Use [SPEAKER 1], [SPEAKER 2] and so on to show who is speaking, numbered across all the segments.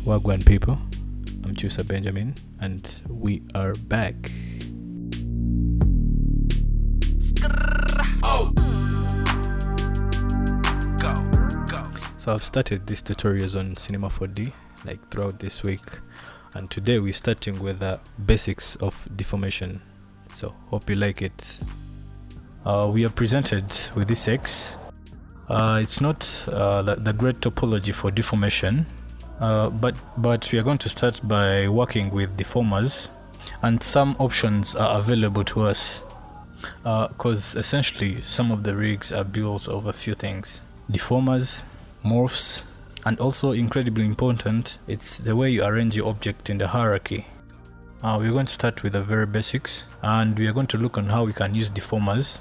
[SPEAKER 1] Wagwan people, I'm Cyusa Benjamin and we are back. So I've started these tutorials on Cinema 4D like throughout this week, and today we're starting with the basics of deformation. So hope you like it. We are presented with this X. It's not the great topology for deformation, but we are going to start by working with deformers, and some options are available to us because essentially some of the rigs are built of a few things: deformers, morphs, and also incredibly important, it's the way you arrange your object in the hierarchy. We're going to start with the very basics, and we are going to look on how we can use deformers.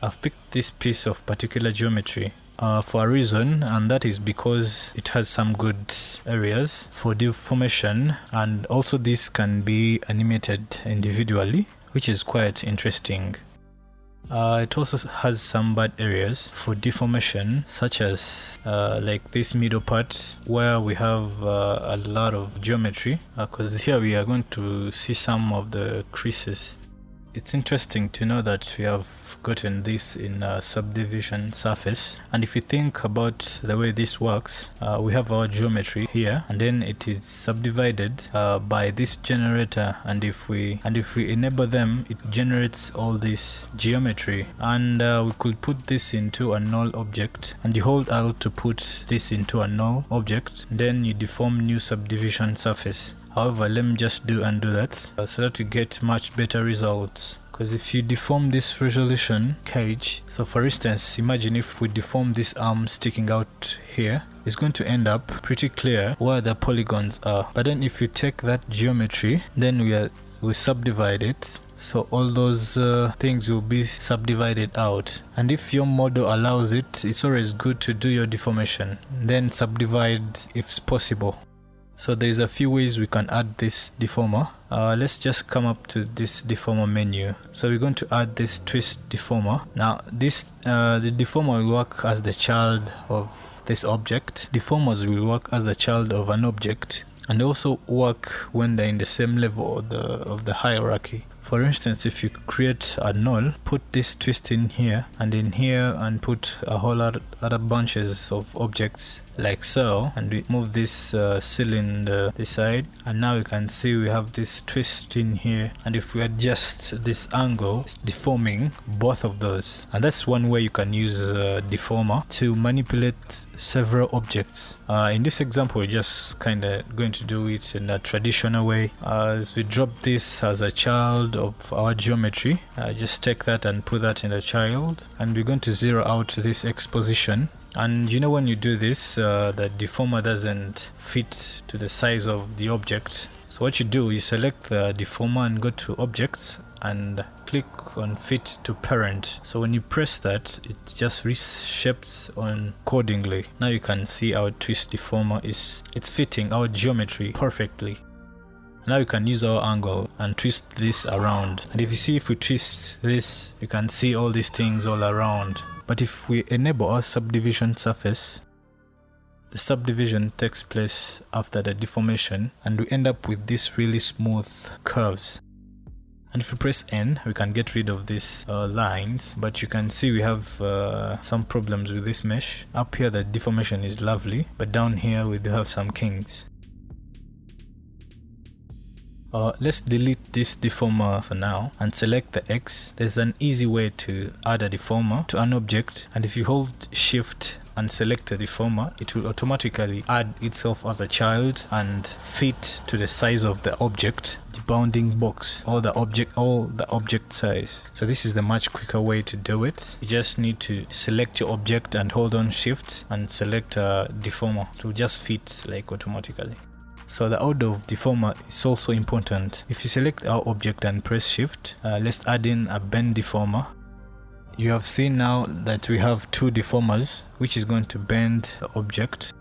[SPEAKER 1] I've picked this piece of particular geometry for a reason, and that is because it has some good areas for deformation, and also this can be animated individually, which is quite interesting. It also has some bad areas for deformation, such as like this middle part where we have a lot of geometry, because here we are going to see some of the creases. It's interesting to know that we have gotten this in a subdivision surface, and if you think about the way this works, we have our geometry here, and then it is subdivided by this generator, and if we enable them, it generates all this geometry, and we could put this into a null object, and you hold Alt to put this into a null object, then you deform new subdivision surface. However, let me just undo that so that we get much better results. Because if you deform this resolution cage, so for instance, imagine if we deform this arm sticking out here, it's going to end up pretty clear where the polygons are. But then if you take that geometry, then we subdivide it, so all those things will be subdivided out. And if your model allows it, it's always good to do your deformation, then subdivide if possible. So there's a few ways we can add this deformer. Let's just come up to this deformer menu. So we're going to add this twist deformer. Now this the deformer will work as the child of this object. Deformers will work as a child of an object, and also work when they're in the same level of the hierarchy. For instance, if you create a null, put this twist in here, and put a whole lot of other bunches of objects like so, and we move this cylinder this side, and now you can see we have this twist in here, and if we adjust this angle, it's deforming both of those. And that's one way you can use deformer to manipulate several objects. In this example, we're just kind of going to do it in a traditional way. As we drop this as a child of our geometry, just take that and put that in the child, and we're going to zero out this exposition. And you know, when you do this, the deformer doesn't fit to the size of the object. So what you do, you select the deformer and go to objects and click on fit to parent. So when you press that, it just reshapes on accordingly. Now you can see our twist deformer it's fitting our geometry perfectly. Now you can use our angle and twist this around. And if we twist this, you can see all these things all around. But if we enable our subdivision surface, the subdivision takes place after the deformation, and we end up with these really smooth curves. And if we press N, we can get rid of these lines, but you can see we have some problems with this mesh. Up here the deformation is lovely, but down here we do have some kinks. Let's delete this deformer for now and select the X. There's an easy way to add a deformer to an object, and if you hold Shift and select the deformer, it will automatically add itself as a child and fit to the size of the object, the bounding box, all the object size. So this is the much quicker way to do it. You just need to select your object and hold on Shift and select a deformer to just fit like automatically. So the order of deformer is also important. If you select our object and press Shift, let's add in a bend deformer. You have seen now that we have two deformers, which is going to bend the object.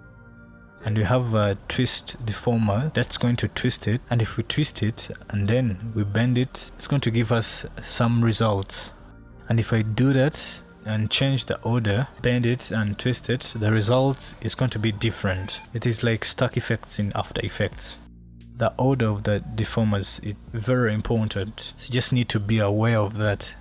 [SPEAKER 1] And we have a twist deformer that's going to twist it. And if we twist it and then we bend it, it's going to give us some results. And if I do that, and change the order, bend it and twist it, the result is going to be different. It is like stack effects in After Effects. The order of the deformers is very important, so you just need to be aware of that.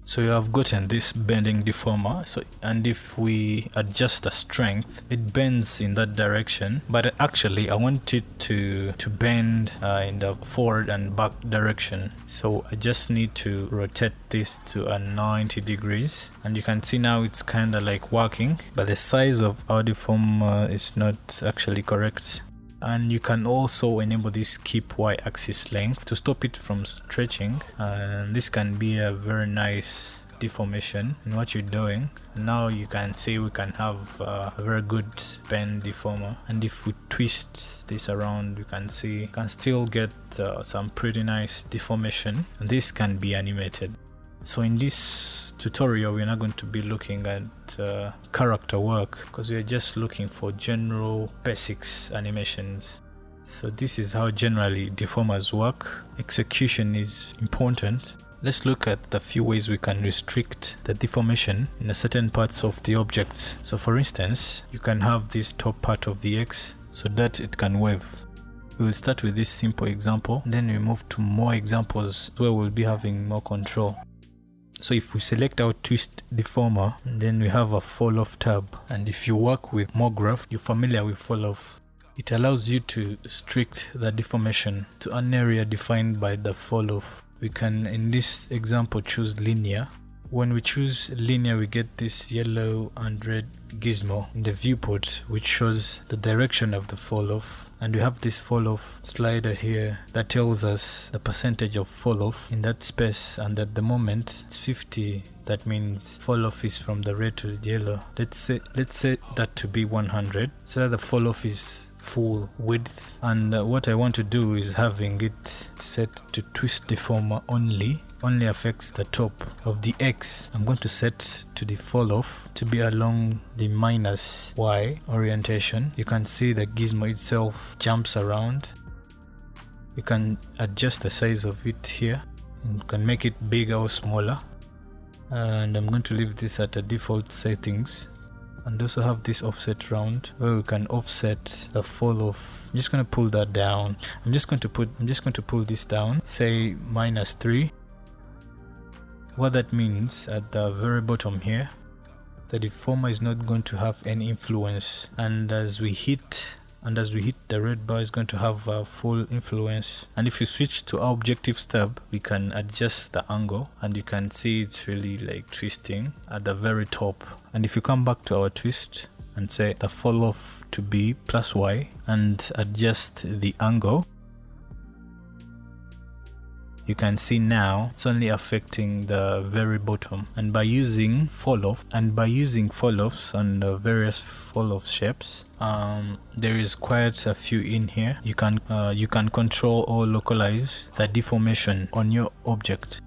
[SPEAKER 1] So you have gotten this bending deformer, and if we adjust the strength, it bends in that direction, but actually I want it to bend in the forward and back direction. So I just need to rotate this to a 90 degrees, and you can see now it's kind of like working, but the size of our deformer is not actually correct. And you can also enable this keep y-axis length to stop it from stretching, and this can be a very nice deformation in what you're doing. Now you can see we can have a very good bend deformer, and if we twist this around, you can see you can still get some pretty nice deformation, and this can be animated. So in this tutorial we're not going to be looking at character work, because we're just looking for general basics animations. So this is how generally deformers work. Execution is important. Let's look at the few ways we can restrict the deformation in a certain parts of the objects. So for instance, you can have this top part of the X so that it can wave. We will start with this simple example, then we move to more examples where we'll be having more control. So if we select our twist deformer, then we have a fall off tab, and if you work with more graph, you're familiar with fall off. It allows you to restrict the deformation to an area defined by the fall off. We can, in this example, choose linear. When we choose linear, we get this yellow and red gizmo in the viewport, which shows the direction of the fall off. And we have this fall off slider here that tells us the percentage of fall off in that space, and at the moment it's 50. That means fall off is from the red to the yellow. Let's set that to be 100, so that the fall off is full width. And what I want to do is having it set to twist deformer only affects the top of the X. I'm going to set to the fall off to be along the minus Y orientation. You can see the gizmo itself jumps around. You can adjust the size of it here, and you can make it bigger or smaller, and I'm going to leave this at the default settings. And also have this offset round where we can offset the fall off. I'm just going to pull that down. I'm just going to pull this down, say -3. What that means, at the very bottom here, the deformer is not going to have any influence, and as we hit the red bar, is going to have a full influence. And if you switch to our objectives tab, we can adjust the angle, and you can see it's really like twisting at the very top. And if you come back to our twist and say the fall off to be +Y and adjust the angle, you can see now it's only affecting the very bottom. And by using fall offs and various fall off shapes, there is quite a few in here. You can control or localize the deformation on your object.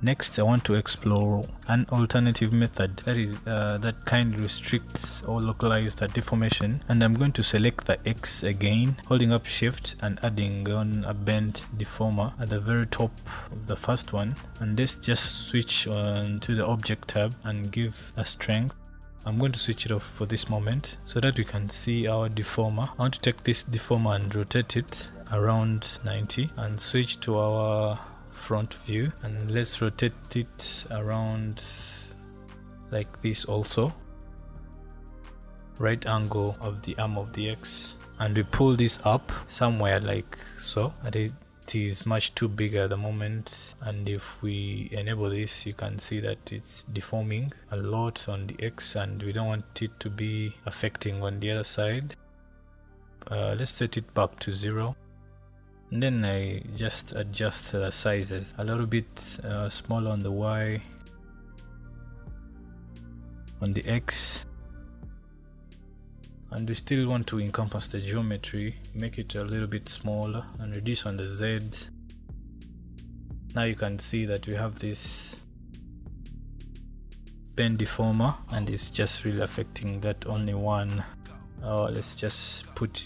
[SPEAKER 1] Next, I want to explore an alternative method that kind of restricts or localizes the deformation, and I'm going to select the X again, holding up shift and adding on a bend deformer at the very top of the first one, and let's just switch on to the object tab and give a strength. I'm going to switch it off for this moment so that we can see our deformer. I want to take this deformer and rotate it around 90 and switch to our front view, and let's rotate it around like this also, right angle of the arm of the X, and we pull this up somewhere like so, and it is much too big at the moment. And if we enable this, you can see that it's deforming a lot on the X, and we don't want it to be affecting on the other side. Let's set it back to 0. And then I just adjust the sizes a little bit smaller on the Y, on the X, and we still want to encompass the geometry, make it a little bit smaller, and reduce on the Z. Now you can see that we have this bend deformer, and it's just really affecting that only one. Let's just put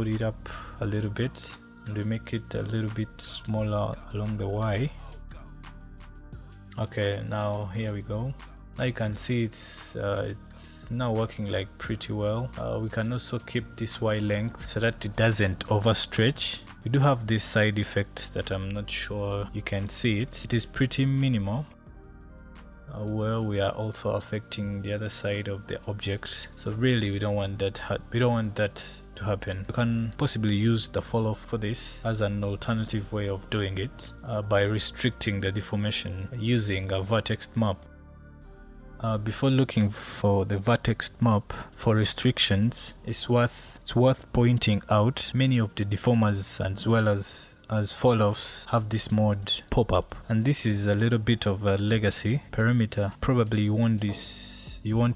[SPEAKER 1] it up a little bit, and we make it a little bit smaller along the Y. Okay, now here we go. Now you can see it's now working like pretty well. We can also keep this Y length so that it doesn't overstretch. We do have this side effect that I'm not sure you can see it. It is pretty minimal, where we are also affecting the other side of the object. So really we don't want that to happen. You can possibly use the fall off for this as an alternative way of doing it, by restricting the deformation using a vertex map. Before looking for the vertex map for restrictions, it's worth pointing out many of the deformers as well as fall offs have this mode pop up, and this is a little bit of a legacy parameter. Probably you won't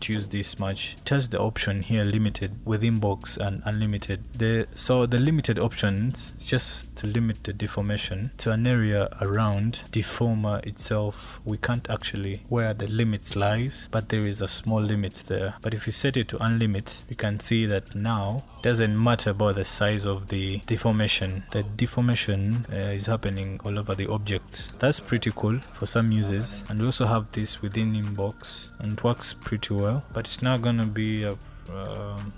[SPEAKER 1] use this much. It has the option here limited, within box, and unlimited. So the limited options is just to limit the deformation to an area around deformer itself. We can't actually where the limits lies, but there is a small limit there. But if you set it to unlimit, you can see that now it doesn't matter about the size of the deformation. The deformation is happening all over the object. That's pretty cool for some users. And we also have this within inbox, and it works pretty well, but it's not gonna be a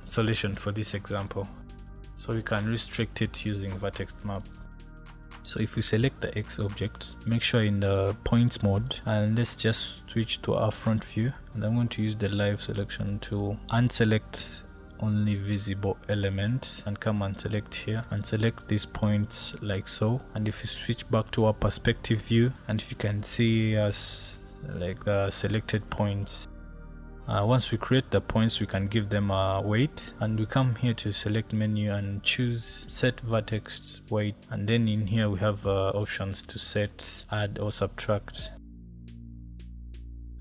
[SPEAKER 1] solution for this example. So we can restrict it using vertex map. So if we select the X object, make sure in the points mode, and let's just switch to our front view, and I'm going to use the live selection tool, unselect only visible element, and come and select here and select these points like so. And if you switch back to our perspective view, and if you can see us like the selected points, once we create the points, we can give them a weight, and we come here to select menu and choose set vertex weight, and then in here we have options to set, add or subtract.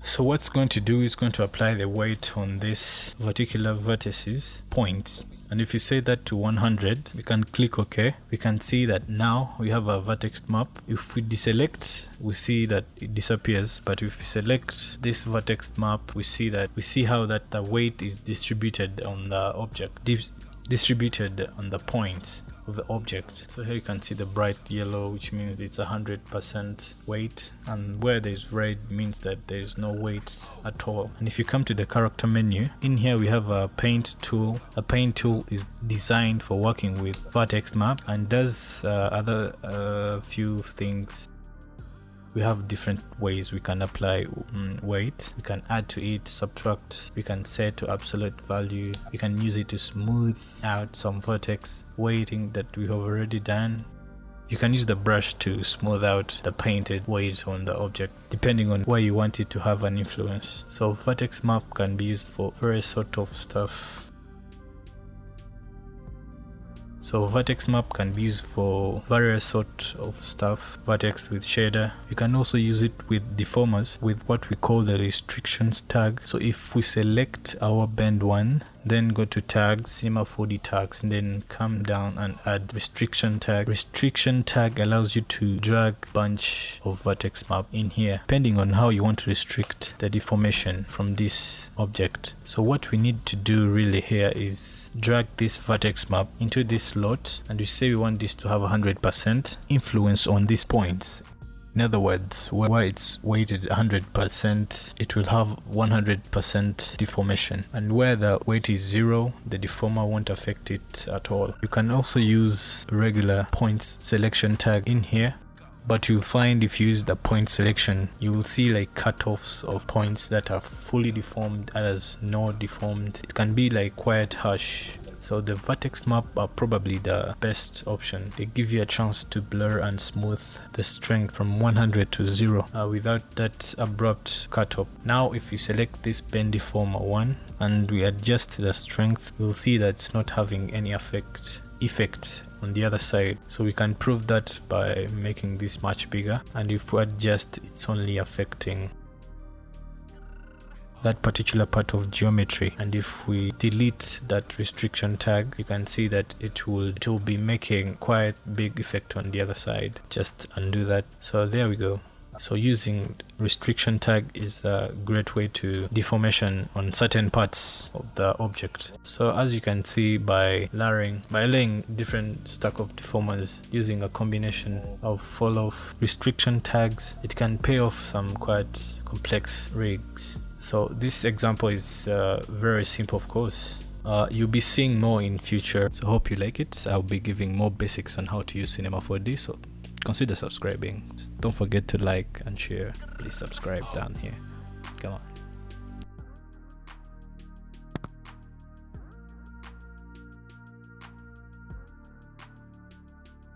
[SPEAKER 1] So what's going to do is going to apply the weight on this particular vertices points, and if you set that to 100, we can click OK. We can see that now we have a vertex map. If we deselect, we see that it disappears, but if we select this vertex map, we see how that the weight is distributed on the object, distributed on the points of the object. So here you can see the bright yellow, which means it's 100% weight, and where there's red means that there's no weight at all. And if you come to the character menu, in here we have a paint tool. A paint tool is designed for working with vertex map and does other few things. We have different ways we can apply weight. We can add to it, subtract, we can set to absolute value, we can use it to smooth out some vertex weighting that we have already done. You can use the brush to smooth out the painted weight on the object, depending on where you want it to have an influence. So vertex map can be used for various sort of stuff. So vertex map can be used for various sort of stuff. Vertex with shader. You can also use it with deformers with what we call the restrictions tag. So if we select our bend one, then go to tags, Cinema 4D tags, and then come down and add restriction tag. Restriction tag allows you to drag a bunch of vertex map in here, depending on how you want to restrict the deformation from this object. So what we need to do really here is drag this vertex map into this slot, and we say we want this to have 100% influence on these points. In other words, where it's weighted 100%, it will have 100% deformation, and where the weight is 0, the deformer won't affect it at all. You can also use regular points selection tag in here, but you'll find if you use the point selection, you will see like cutoffs of points that are fully deformed, others not deformed. It can be like quite harsh. So the vertex map are probably the best option. They give you a chance to blur and smooth the strength from 100 to 0 without that abrupt cutoff. Now if you select this bend deformer 1 and we adjust the strength, you'll see that it's not having any effect on the other side. So we can prove that by making this much bigger, and if we adjust, it's only affecting that particular part of geometry. And if we delete that restriction tag, you can see that it will be making quite big effect on the other side. Just undo that. So there we go. So using restriction tag is a great way to deformation on certain parts of the object. So as you can see, by laying different stack of deformers using a combination of fall off restriction tags, it can pay off some quite complex rigs. So this example is very simple, of course. You'll be seeing more in future, so hope you like it. I'll be giving more basics on how to use Cinema 4D, so consider subscribing. Don't forget to like and share. Please subscribe down here. Come on.